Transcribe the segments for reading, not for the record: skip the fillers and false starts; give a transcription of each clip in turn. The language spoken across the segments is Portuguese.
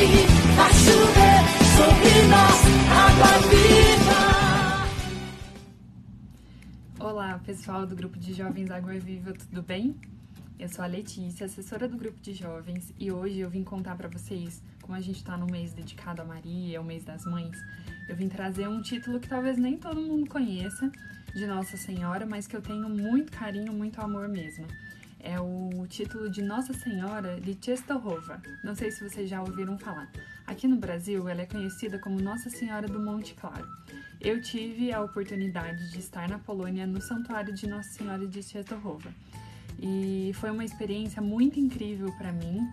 e vai chover sobre nós água viva. Olá, pessoal do grupo de jovens Água Viva, tudo bem? Eu sou a Letícia, assessora do grupo de jovens, e hoje eu vim contar para vocês, como a gente está no mês dedicado a Maria, o mês das mães, eu vim trazer um título que talvez nem todo mundo conheça, de Nossa Senhora, mas que eu tenho muito carinho, muito amor mesmo. É o título de Nossa Senhora de Częstochowa. Não sei se vocês já ouviram falar. Aqui no Brasil, ela é conhecida como Nossa Senhora do Monte Claro. Eu tive a oportunidade de estar na Polônia, no Santuário de Nossa Senhora de Częstochowa. E foi uma experiência muito incrível para mim,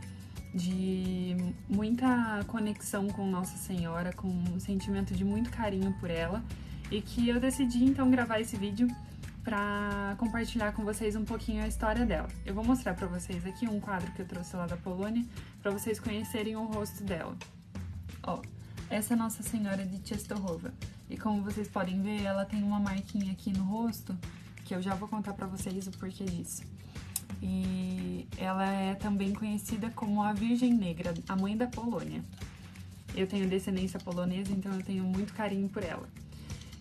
de muita conexão com Nossa Senhora, com um sentimento de muito carinho por ela, e que eu decidi então gravar esse vídeo para compartilhar com vocês um pouquinho a história dela. Eu vou mostrar para vocês aqui um quadro que eu trouxe lá da Polônia, para vocês conhecerem o rosto dela. Ó, essa é Nossa Senhora de Częstochowa, e como vocês podem ver, ela tem uma marquinha aqui no rosto, que eu já vou contar para vocês o porquê disso. E ela é também conhecida como a Virgem Negra, a mãe da Polônia. Eu tenho descendência polonesa, então eu tenho muito carinho por ela.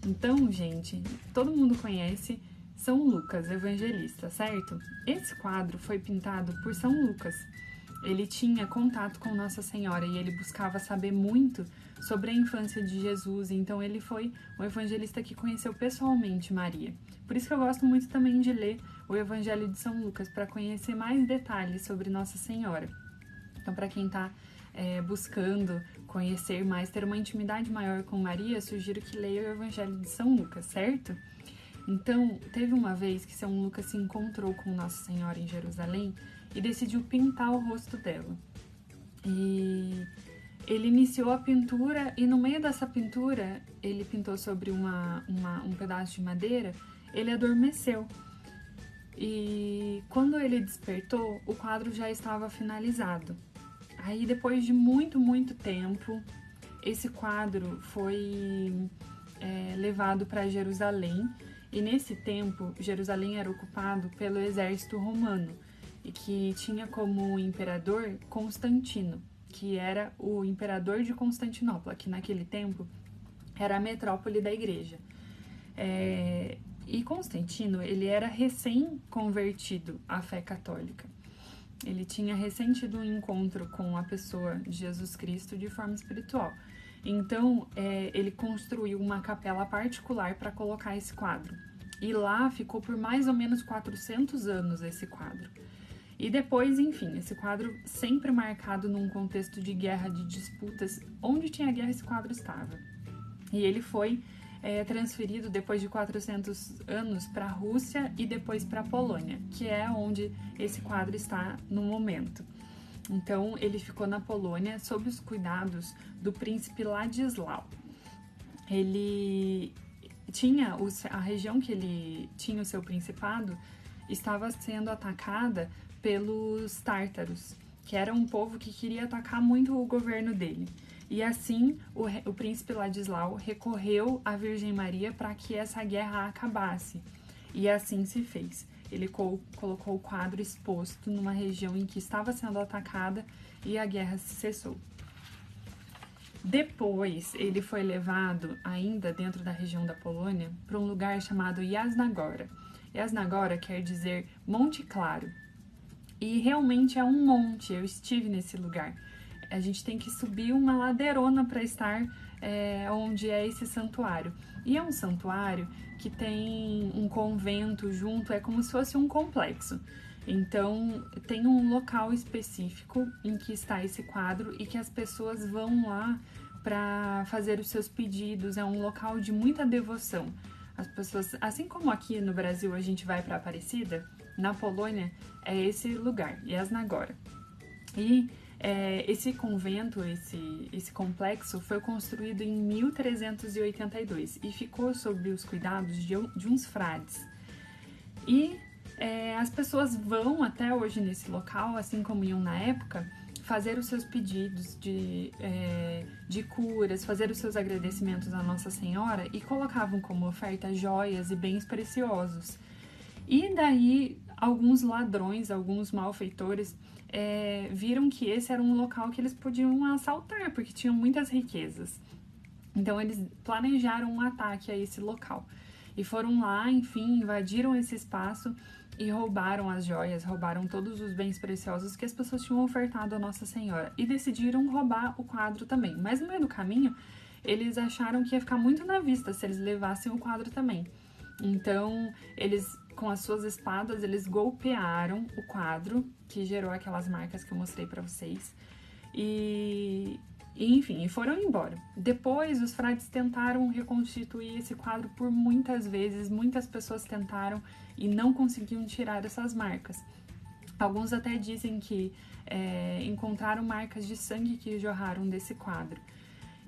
Então, gente, todo mundo conhece São Lucas, evangelista, certo? Esse quadro foi pintado por São Lucas. Ele tinha contato com Nossa Senhora e ele buscava saber muito sobre a infância de Jesus, então ele foi um evangelista que conheceu pessoalmente Maria. Por isso que eu gosto muito também de ler o Evangelho de São Lucas, para conhecer mais detalhes sobre Nossa Senhora. Então, para quem está buscando conhecer mais, ter uma intimidade maior com Maria, sugiro que leia o Evangelho de São Lucas, certo? Então, teve uma vez que São Lucas se encontrou com Nossa Senhora em Jerusalém e decidiu pintar o rosto dela. E ele iniciou a pintura e no meio dessa pintura, ele pintou sobre um pedaço de madeira, ele adormeceu. E quando ele despertou, o quadro já estava finalizado. Aí, depois de muito tempo, esse quadro foi levado para Jerusalém. E nesse tempo, Jerusalém era ocupado pelo exército romano, e que tinha como imperador Constantino, que era o imperador de Constantinopla, que naquele tempo era a metrópole da igreja. E Constantino, ele era recém-convertido à fé católica. Ele tinha recém tido um encontro com a pessoa de Jesus Cristo de forma espiritual. Então, ele construiu uma capela particular para colocar esse quadro. E lá ficou por mais ou menos 400 anos esse quadro. E depois, enfim, esse quadro sempre marcado num contexto de guerra, de disputas. Onde tinha guerra, esse quadro estava. E ele foi transferido depois de 400 anos para a Rússia e depois para a Polônia, que é onde esse quadro está no momento. Então, ele ficou na Polônia sob os cuidados do príncipe Ladislau. Ele tinha a região que ele tinha o seu principado estava sendo atacada pelos tártaros, que era um povo que queria atacar muito o governo dele. E assim, o príncipe Ladislau recorreu à Virgem Maria para que essa guerra acabasse. E assim se fez. Ele colocou o quadro exposto numa região em que estava sendo atacada e a guerra cessou. Depois, ele foi levado, ainda dentro da região da Polônia, para um lugar chamado Jasna-Góra. Jasna-Góra quer dizer Monte Claro. E realmente é um monte, eu estive nesse lugar. A gente tem que subir uma ladeirona para estar onde é esse santuário. E é um santuário que tem um convento junto, é como se fosse um complexo. Então, tem um local específico em que está esse quadro e que as pessoas vão lá para fazer os seus pedidos. É um local de muita devoção. As pessoas, assim como aqui no Brasil a gente vai para Aparecida, na Polônia é esse lugar, Jasna-Góra. E esse convento, esse complexo, foi construído em 1382 e ficou sob os cuidados de uns frades. E as pessoas vão até hoje nesse local, assim como iam na época, fazer os seus pedidos de curas, fazer os seus agradecimentos à Nossa Senhora e colocavam como oferta joias e bens preciosos. E daí alguns ladrões, alguns malfeitores, viram que esse era um local que eles podiam assaltar, porque tinham muitas riquezas. Então, eles planejaram um ataque a esse local. E foram lá, enfim, invadiram esse espaço e roubaram as joias, roubaram todos os bens preciosos que as pessoas tinham ofertado a Nossa Senhora. E decidiram roubar o quadro também. Mas no meio do caminho, eles acharam que ia ficar muito na vista se eles levassem o quadro também. Então, eles, com as suas espadas, eles golpearam o quadro, que gerou aquelas marcas que eu mostrei pra vocês. Enfim, foram embora. Depois, os frades tentaram reconstituir esse quadro por muitas vezes, muitas pessoas tentaram e não conseguiam tirar essas marcas. Alguns até dizem que encontraram marcas de sangue que jorraram desse quadro.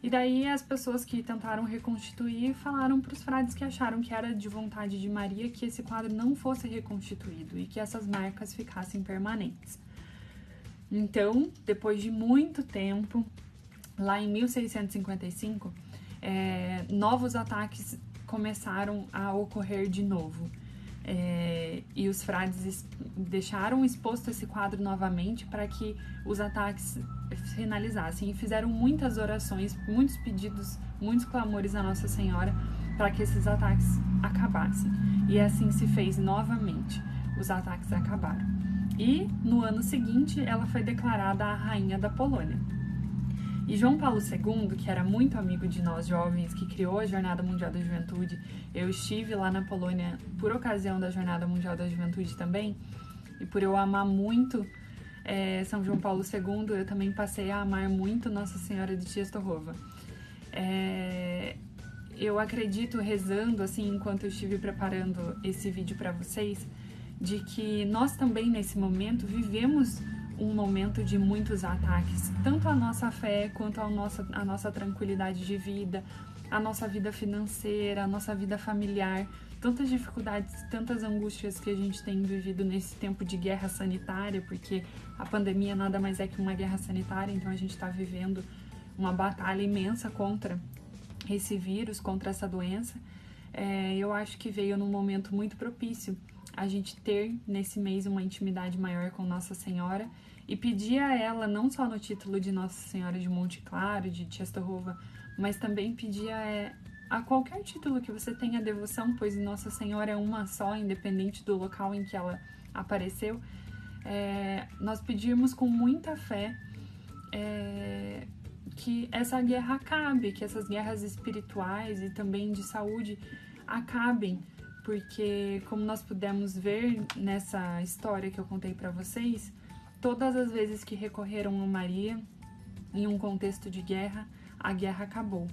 E daí as pessoas que tentaram reconstituir falaram para os frades que acharam que era de vontade de Maria que esse quadro não fosse reconstituído e que essas marcas ficassem permanentes. Então, depois de muito tempo, lá em 1655, novos ataques começaram a ocorrer de novo. E os frades deixaram exposto esse quadro novamente para que os ataques finalizassem. E fizeram muitas orações, muitos pedidos, muitos clamores a Nossa Senhora para que esses ataques acabassem. E assim se fez novamente. Os ataques acabaram. E no ano seguinte, ela foi declarada a Rainha da Polônia. E João Paulo II, que era muito amigo de nós jovens, que criou a Jornada Mundial da Juventude, eu estive lá na Polônia por ocasião da Jornada Mundial da Juventude também, e por eu amar muito São João Paulo II, eu também passei a amar muito Nossa Senhora de Częstochowa. Eu acredito, rezando, assim, enquanto eu estive preparando esse vídeo para vocês, de que nós também, nesse momento, vivemos um momento de muitos ataques, tanto a nossa fé quanto a nossa tranquilidade de vida, a nossa vida financeira, a nossa vida familiar, tantas dificuldades, tantas angústias que a gente tem vivido nesse tempo de guerra sanitária, porque a pandemia nada mais é que uma guerra sanitária, então a gente está vivendo uma batalha imensa contra esse vírus, contra essa doença. Eu acho que veio num momento muito propício a gente ter nesse mês uma intimidade maior com Nossa Senhora e pedir a ela, não só no título de Nossa Senhora de Monte Claro, de Częstochowa, mas também pedir a qualquer título que você tenha devoção, pois Nossa Senhora é uma só, independente do local em que ela apareceu. Nós pedirmos com muita fé que essa guerra acabe, que essas guerras espirituais e também de saúde acabem, porque como nós pudemos ver nessa história que eu contei para vocês, todas as vezes que recorreram a Maria em um contexto de guerra, a guerra acabou.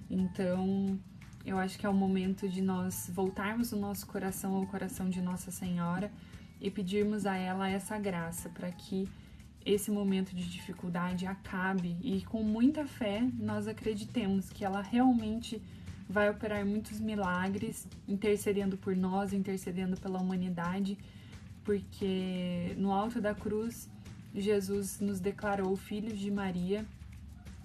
Então, eu acho que é o momento de nós voltarmos o nosso coração ao coração de Nossa Senhora e pedirmos a ela essa graça para que esse momento de dificuldade acabe e com muita fé nós acreditemos que ela realmente vai operar muitos milagres, intercedendo por nós, intercedendo pela humanidade, porque no alto da cruz Jesus nos declarou filhos de Maria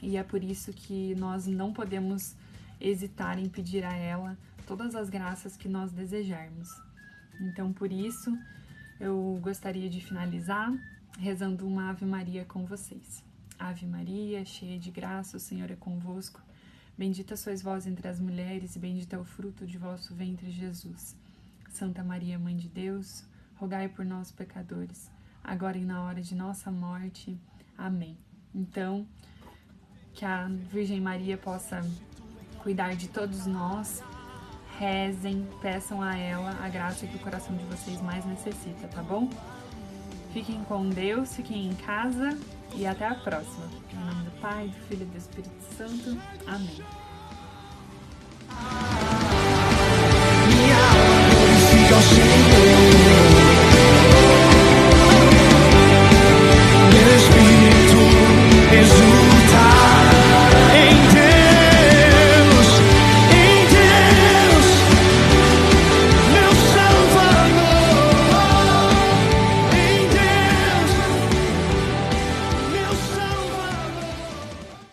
e é por isso que nós não podemos hesitar em pedir a ela todas as graças que nós desejarmos. Então, por isso, eu gostaria de finalizar rezando uma Ave Maria com vocês. Ave Maria, cheia de graça, o Senhor é convosco. Bendita sois vós entre as mulheres, e bendito é o fruto de vosso ventre, Jesus. Santa Maria, Mãe de Deus, rogai por nós, pecadores, agora e na hora de nossa morte. Amém. Então, que a Virgem Maria possa cuidar de todos nós. Rezem, peçam a ela a graça que o coração de vocês mais necessita, tá bom? Fiquem com Deus, fiquem em casa e até a próxima. Em nome do Pai, do Filho e do Espírito Santo. Amém. Minha alma fica cheia.